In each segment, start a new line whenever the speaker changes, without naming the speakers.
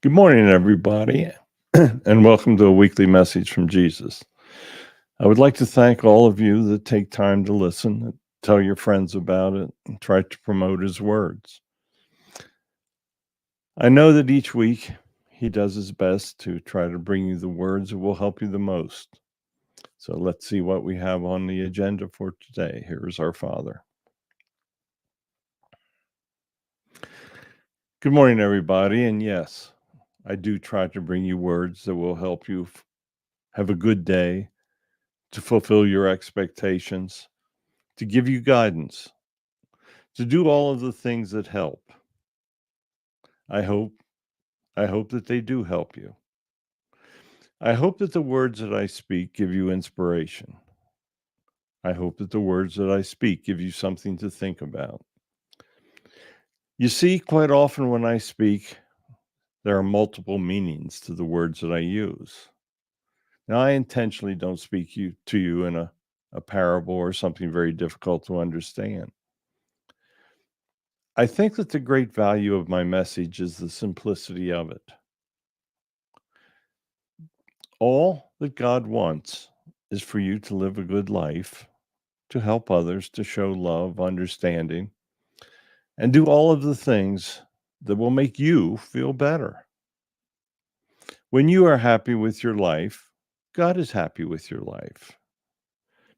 Good morning, everybody, and welcome to a weekly message from Jesus. I would like to thank all of you that take time to listen, tell your friends about it, and try to promote his words. I know that each week he does his best to try to bring you the words that will help you the most. So let's see what we have on the agenda for today. Here is our Father. Good morning, everybody, and yes, I do try to bring you words that will help you have a good day, to fulfill your expectations, to give you guidance, to do all of the things that help. I hope that they do help you. I hope that the words that I speak give you inspiration. I hope that the words that I speak give you something to think about. You see, quite often when I speak, there are multiple meanings to the words that I use. Now, I intentionally don't speak to you in a parable or something very difficult to understand. I think that the great value of my message is the simplicity of it. All that God wants is for you to live a good life, to help others, to show love, understanding, and do all of the things that will make you feel better. When you are happy with your life, God is happy with your life.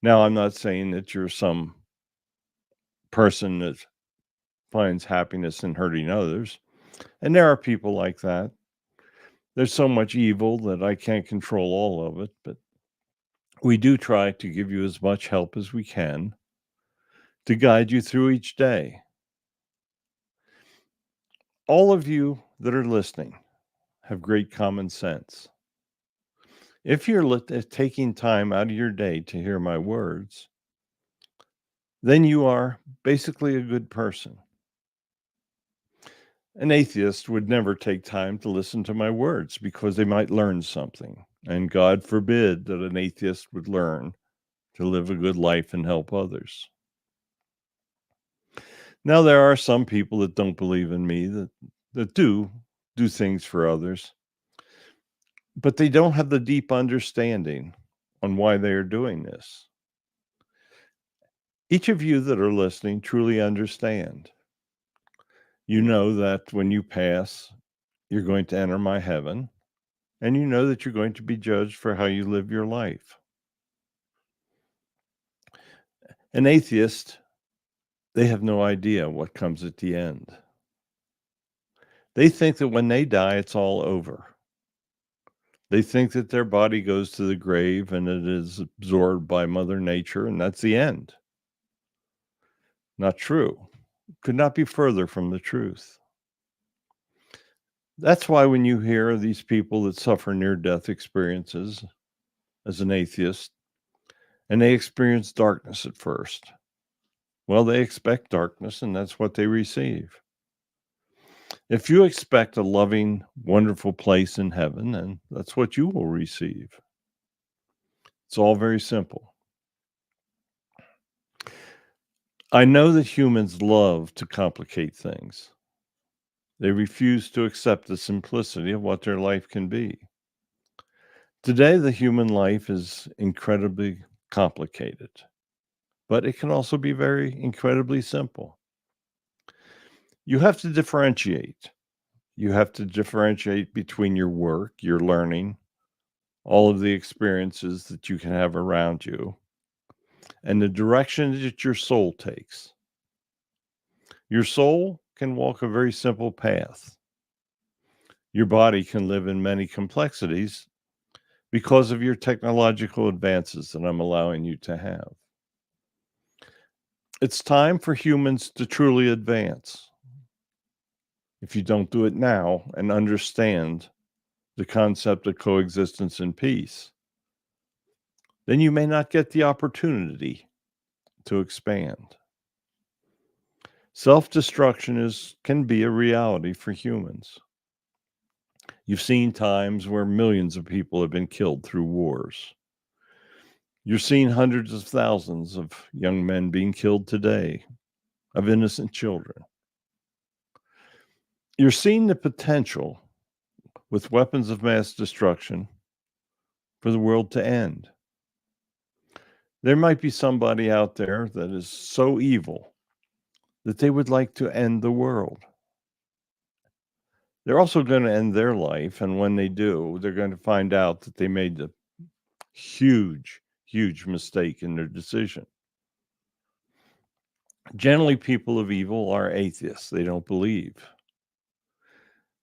Now, I'm not saying that you're some person that finds happiness in hurting others, and there are people like that. There's so much evil that I can't control all of it, but we do try to give you as much help as we can to guide you through each day. All of you that are listening have great common sense. If you're taking time out of your day to hear my words, then you are basically a good person. An atheist would never take time to listen to my words because they might learn something. And God forbid that an atheist would learn to live a good life and help others. Now, there are some people that don't believe in me that do things for others, but they don't have the deep understanding on why they are doing this. Each of you that are listening truly understand. You know that when you pass, you're going to enter my heaven, and you know that you're going to be judged for how you live your life. An atheist, they have no idea what comes at the end. They think that when they die, it's all over. They think that their body goes to the grave and it is absorbed by Mother Nature, and that's the end. Not true. Could not be further from the truth. That's why when you hear these people that suffer near-death experiences as an atheist, and they experience darkness at first, well, they expect darkness, and that's what they receive. If you expect a loving, wonderful place in heaven, then that's what you will receive. It's all very simple. I know that humans love to complicate things. They refuse to accept the simplicity of what their life can be. Today, the human life is incredibly complicated, but it can also be very incredibly simple. You have to differentiate. You have to differentiate between your work, your learning, all of the experiences that you can have around you, and the direction that your soul takes. Your soul can walk a very simple path. Your body can live in many complexities because of your technological advances that I'm allowing you to have. It's time for humans to truly advance. If you don't do it now and understand the concept of coexistence and peace, then you may not get the opportunity to expand. Self-destruction can be a reality for humans. You've seen times where millions of people have been killed through wars. You're seeing hundreds of thousands of young men being killed today, of innocent children. You're seeing the potential with weapons of mass destruction for the world to end. There might be somebody out there that is so evil that they would like to end the world. They're also going to end their life, and when they do, they're going to find out that they made a huge, huge mistake in their decision. Generally, people of evil are atheists. They don't believe.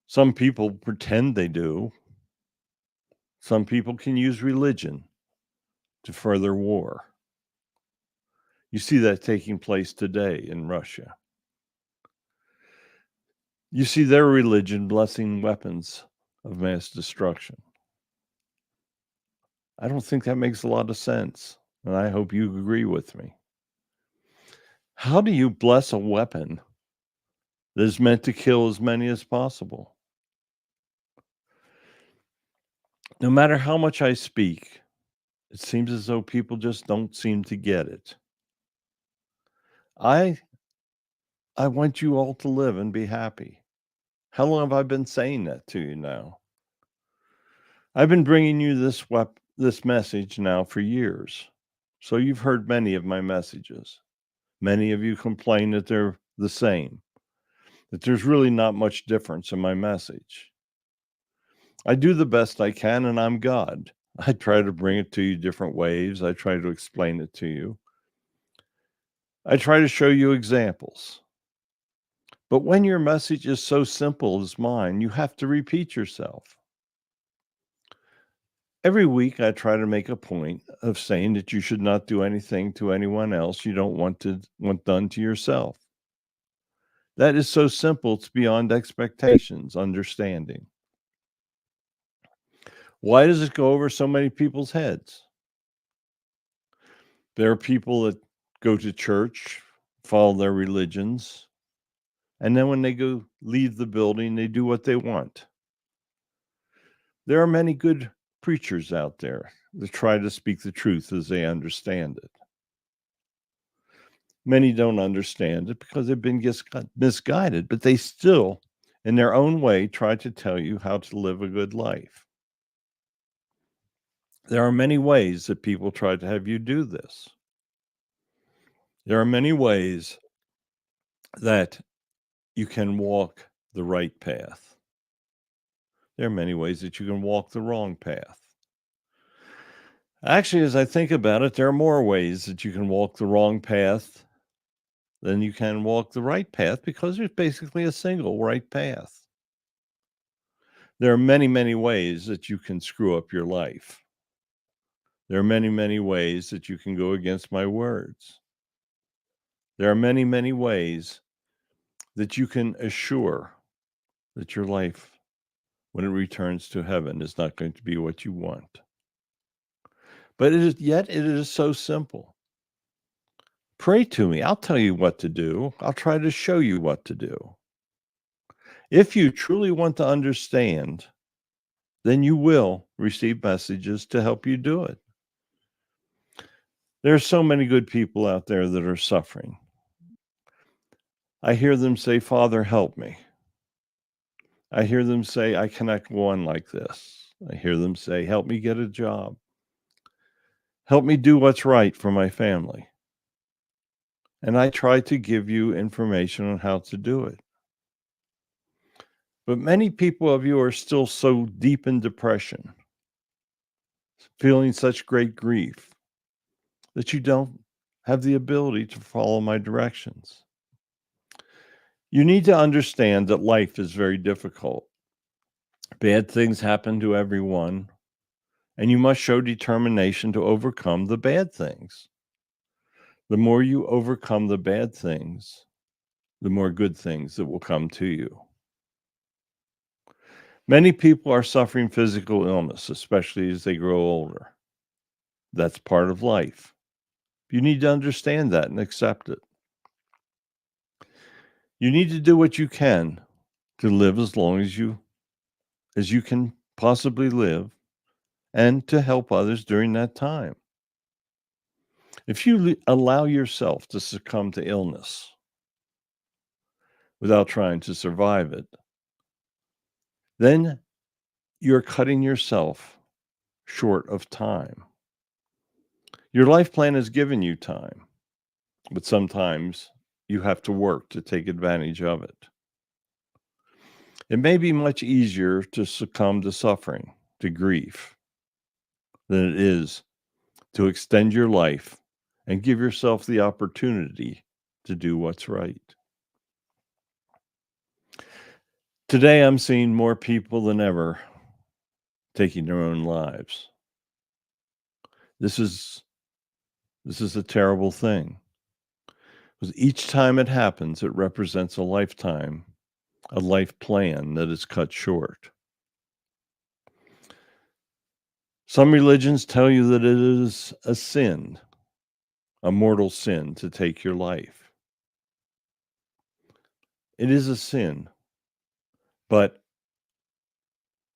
Some people pretend they do. Some people can use religion to further war. You see that taking place today in Russia. You see their religion blessing weapons of mass destruction. I don't think that makes a lot of sense, and I hope you agree with me. How do you bless a weapon that is meant to kill as many as possible? No matter how much I speak, it seems as though people just don't seem to get it. I want you all to live and be happy. How long have I been saying that to you now? I've been bringing you this message now for years. So you've heard many of my messages. Many of you complain that they're the same, that there's really not much difference in my message. I do the best I can, and I'm God. I try to bring it to you different ways. I try to explain it to you. I try to show you examples. But when your message is so simple as mine, you have to repeat yourself. Every week, I try to make a point of saying that you should not do anything to anyone else you don't want done to yourself. That is so simple, it's beyond expectations, understanding. Why does it go over so many people's heads? There are people that go to church, follow their religions, and then when they leave the building, they do what they want. There are many good preachers out there that try to speak the truth as they understand it. Many don't understand it because they've been misguided, but they still, in their own way, try to tell you how to live a good life. There are many ways that people try to have you do this. There are many ways that you can walk the right path. There are many ways that you can walk the wrong path. Actually, as I think about it, there are more ways that you can walk the wrong path than you can walk the right path because there's basically a single right path. There are many, many ways that you can screw up your life. There are many, many ways that you can go against my words. There are many, many ways that you can assure that your life, when it returns to heaven, is not going to be what you want. But yet it is so simple. Pray to me. I'll tell you what to do. I'll try to show you what to do. If you truly want to understand, then you will receive messages to help you do it. There are so many good people out there that are suffering. I hear them say, Father, help me. I hear them say, I cannot go on like this. I hear them say, help me get a job. Help me do what's right for my family. And I try to give you information on how to do it. But many people of you are still so deep in depression, feeling such great grief, that you don't have the ability to follow my directions. You need to understand that life is very difficult. Bad things happen to everyone, and you must show determination to overcome the bad things. The more you overcome the bad things, the more good things that will come to you. Many people are suffering physical illness, especially as they grow older. That's part of life. You need to understand that and accept it. You need to do what you can to live as long as you can possibly live and to help others during that time. If you allow yourself to succumb to illness without trying to survive it, then you're cutting yourself short of time. Your life plan has given you time, but sometimes you have to work to take advantage of it. It may be much easier to succumb to suffering, to grief, than it is to extend your life and give yourself the opportunity to do what's right. Today, I'm seeing more people than ever taking their own lives. This is a terrible thing, because each time it happens, it represents a lifetime, a life plan that is cut short. Some religions tell you that it is a sin, a mortal sin, to take your life. It is a sin, but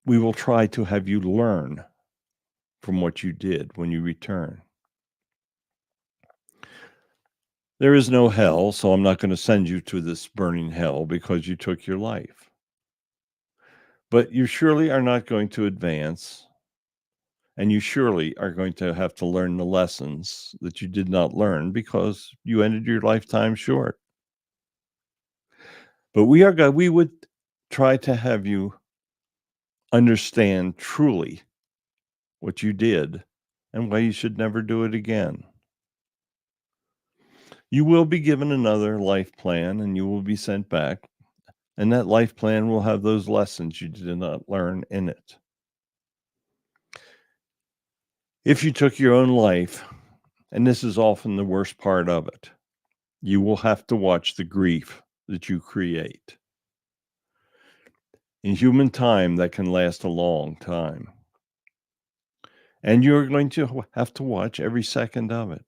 we will try to have you learn from what you did when you return. There is no hell, so I'm not going to send you to this burning hell because you took your life. But you surely are not going to advance, and you surely are going to have to learn the lessons that you did not learn because you ended your lifetime short. But we would try to have you understand truly what you did and why you should never do it again. You will be given another life plan and you will be sent back, and that life plan will have those lessons you did not learn in it. If you took your own life, and this is often the worst part of it, you will have to watch the grief that you create. In human time, that can last a long time. And you're going to have to watch every second of it.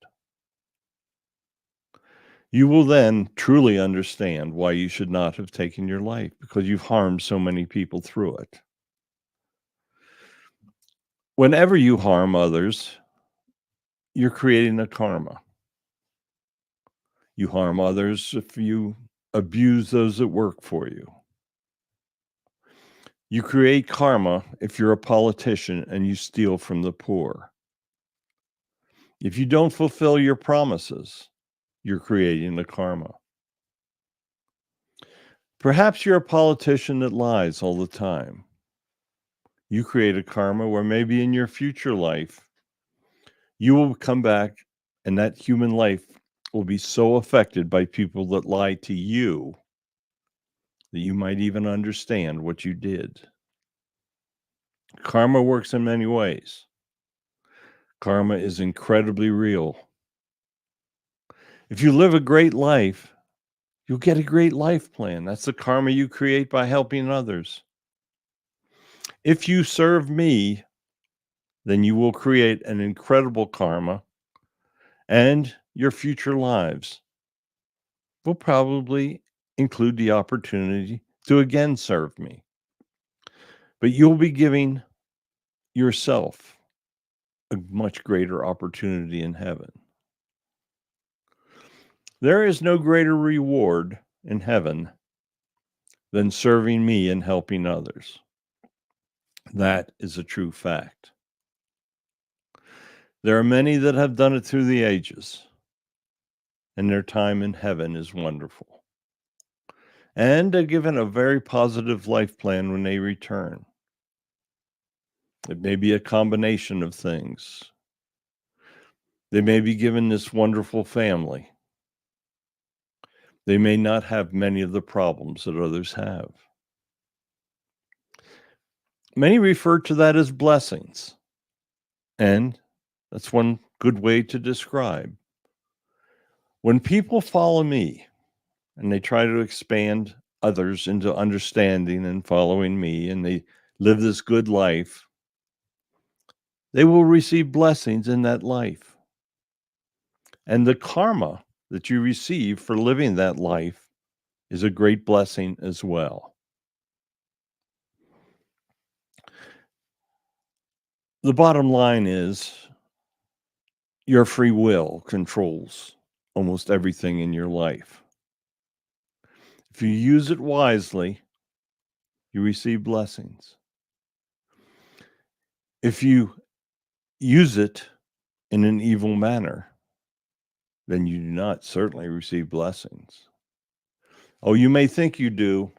You will then truly understand why you should not have taken your life, because you've harmed so many people through it. Whenever you harm others, you're creating a karma. You harm others if you abuse those that work for you. You create karma if you're a politician and you steal from the poor. If you don't fulfill your promises, you're creating the karma. Perhaps you're a politician that lies all the time. You create a karma where maybe in your future life, you will come back and that human life will be so affected by people that lie to you that you might even understand what you did. Karma works in many ways. Karma is incredibly real. If you live a great life, you'll get a great life plan. That's the karma you create by helping others. If you serve me, then you will create an incredible karma, and your future lives will probably include the opportunity to again serve me. But you'll be giving yourself a much greater opportunity in heaven. There is no greater reward in heaven than serving me and helping others. That is a true fact. There are many that have done it through the ages, and their time in heaven is wonderful. And they're given a very positive life plan when they return. It may be a combination of things. They may be given this wonderful family. They may not have many of the problems that others have. Many refer to that as blessings, and that's one good way to describe. When people follow me and they try to expand others into understanding and following me, and they live this good life, they will receive blessings in that life. And the karma that you receive for living that life is a great blessing as well. The bottom line is your free will controls almost everything in your life. If you use it wisely, you receive blessings. If you use it in an evil manner, then you do not certainly receive blessings. Oh, you may think you do.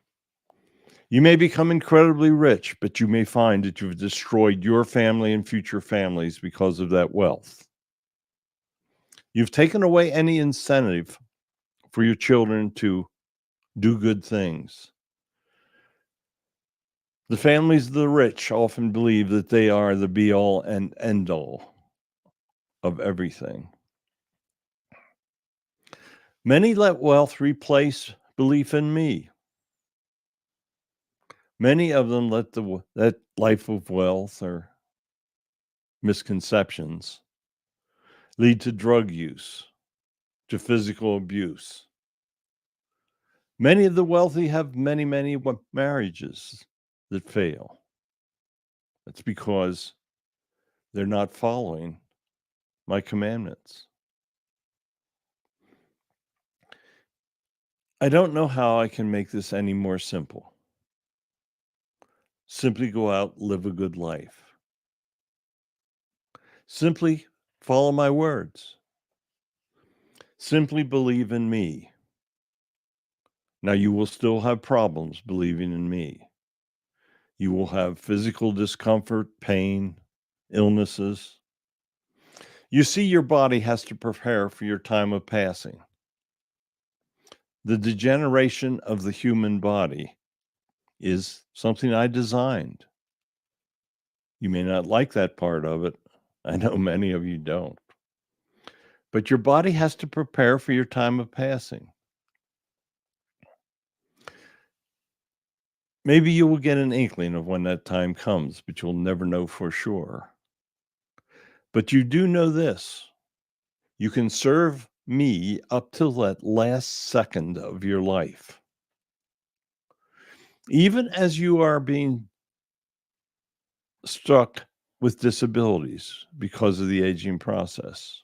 You may become incredibly rich, but you may find that you've destroyed your family and future families because of that wealth. You've taken away any incentive for your children to do good things. The families of the rich often believe that they are the be all and end all of everything. Many let wealth replace belief in me. Many of them let that life of wealth or misconceptions lead to drug use, to physical abuse. Many of the wealthy have many marriages that fail. It's because they're not following my commandments. I don't know how I can make this any more simple. Simply go out, live a good life. Simply follow my words. Simply believe in me. Now, you will still have problems believing in me. You will have physical discomfort, pain, illnesses. You see, your body has to prepare for your time of passing. The degeneration of the human body is something I designed. You may not like that part of it. I know many of you don't. But your body has to prepare for your time of passing. Maybe you will get an inkling of when that time comes, but you'll never know for sure. But you do know this: you can serve me up till that last second of your life. Even as you are being struck with disabilities because of the aging process,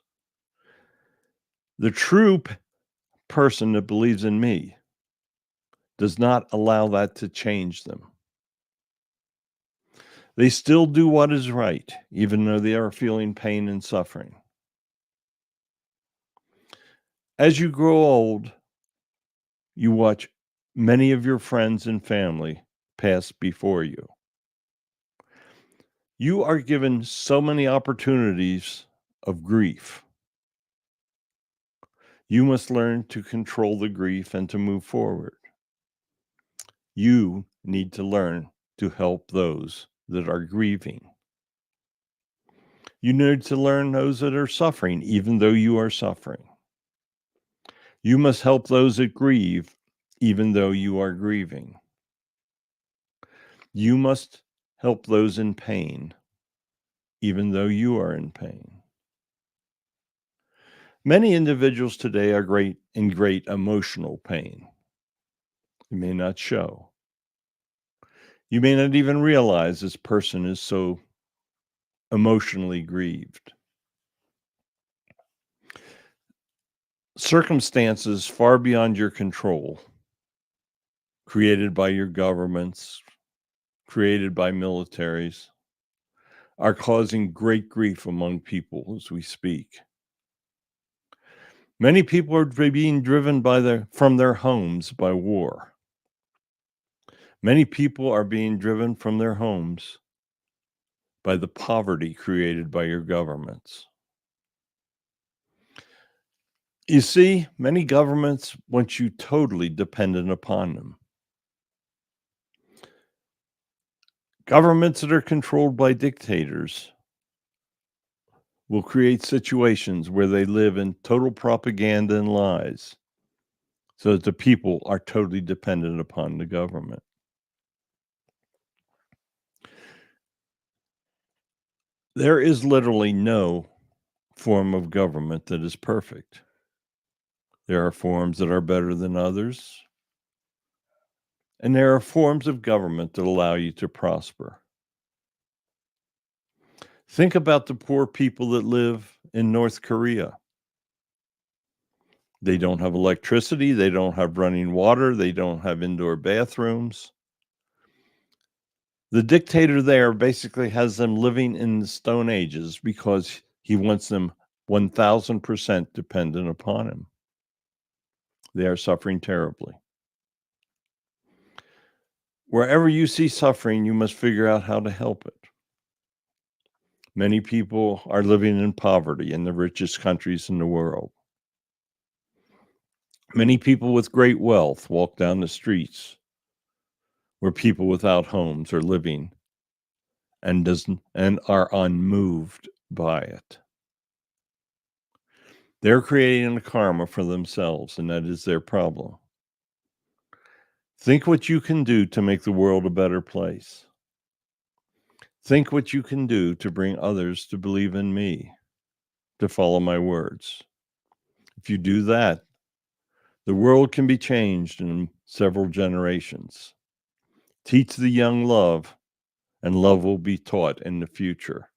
the true person that believes in me does not allow that to change them. They still do what is right, even though they are feeling pain and suffering. As you grow old, you watch many of your friends and family pass before you. You are given so many opportunities of grief. You must learn to control the grief and to move forward. You need to learn to help those that are grieving. You need to learn those that are suffering, even though you are suffering. You must help those that grieve, even though you are grieving. You must help those in pain, even though you are in pain. Many individuals today are in great emotional pain. You may not show. You may not even realize this person is so emotionally grieved. Circumstances far beyond your control, created by your governments, created by militaries, are causing great grief among people as we speak. Many people are being driven from their homes by war. Many people are being driven from their homes by the poverty created by your governments. You see, many governments want you totally dependent upon them. Governments that are controlled by dictators will create situations where they live in total propaganda and lies so that the people are totally dependent upon the government. There is literally no form of government that is perfect. There are forms that are better than others, and there are forms of government that allow you to prosper. Think about the poor people that live in North Korea. They don't have electricity, they don't have running water, they don't have indoor bathrooms. The dictator there basically has them living in the Stone Ages because he wants them 1000% dependent upon him. They are suffering terribly. Wherever you see suffering, you must figure out how to help it. Many people are living in poverty in the richest countries in the world. Many people with great wealth walk down the streets where people without homes are living and are unmoved by it. They're creating a karma for themselves, and that is their problem. Think what you can do to make the world a better place. Think what you can do to bring others to believe in me, to follow my words. If you do that, the world can be changed in several generations. Teach the young love, and love will be taught in the future.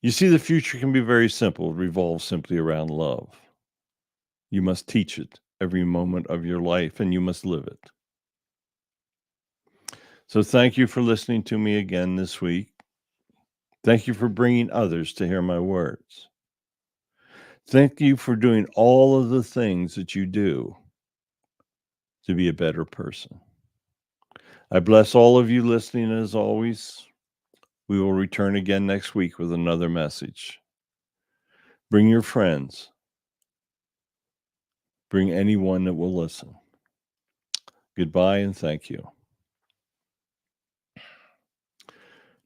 You see, the future can be very simple. It revolves simply around love. You must teach it every moment of your life, and you must live it. So thank you for listening to me again this week. Thank you for bringing others to hear my words. Thank you for doing all of the things that you do to be a better person. I bless all of you listening as always. We will return again next week with another message. Bring your friends. Bring anyone that will listen. Goodbye and thank you.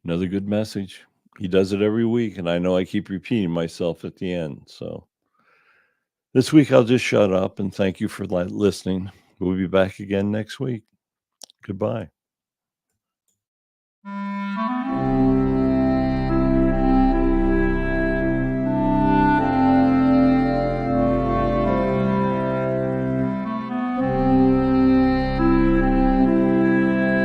Another good message. He does it every week, and I know I keep repeating myself at the end. So this week I'll just shut up and thank you for listening. We'll be back again next week. Goodbye.